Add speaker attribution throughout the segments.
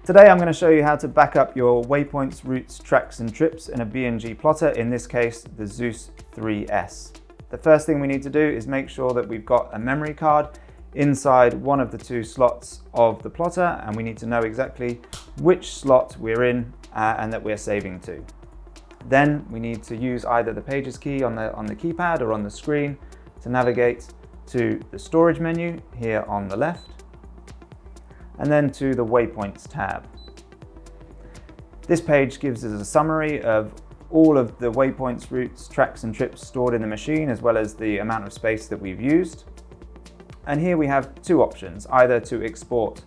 Speaker 1: Today I'm going to show you how to back up your waypoints, routes, tracks and trips in a B&G plotter, in this case the Zeus3S. The first thing we need to do is make sure that we've got a memory card inside one of the two slots of the plotter, and we need to know exactly which slot we're in and that we're saving to. Then we need to use either the Pages key on the keypad or on the screen to navigate to the storage menu here on the left, and then to the waypoints tab. This page gives us a summary of all of the waypoints, routes, tracks and trips stored in the machine, as well as the amount of space that we've used. And here we have two options, either to export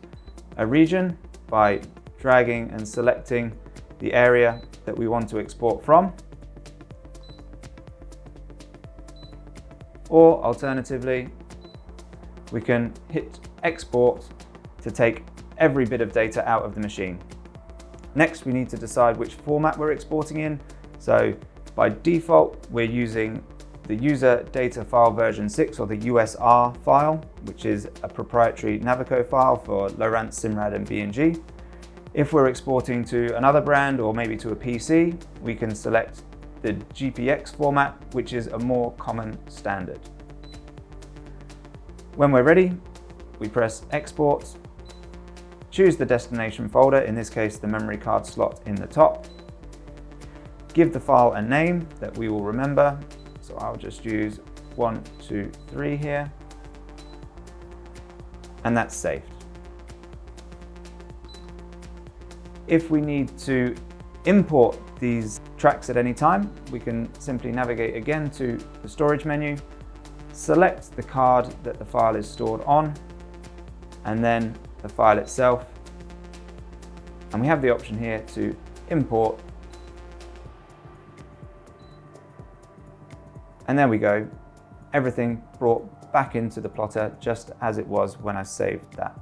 Speaker 1: a region by dragging and selecting the area that we want to export from, or alternatively, we can hit export to take every bit of data out of the machine. Next, we need to decide which format we're exporting in. So by default, we're using the user data file version 6, or the USR file, which is a proprietary Navico file for Lowrance, Simrad and B&G. If we're exporting to another brand or maybe to a PC, we can select the GPX format, which is a more common standard. When we're ready, we press export, choose the destination folder, in this case the memory card slot in the top, give the file a name that we will remember, so I'll just use 123 here, and that's saved. If we need to import these tracks at any time, we can simply navigate again to the storage menu, select the card that the file is stored on, and then the file itself. And we have the option here to import. And there we go, everything brought back into the plotter just as it was when I saved that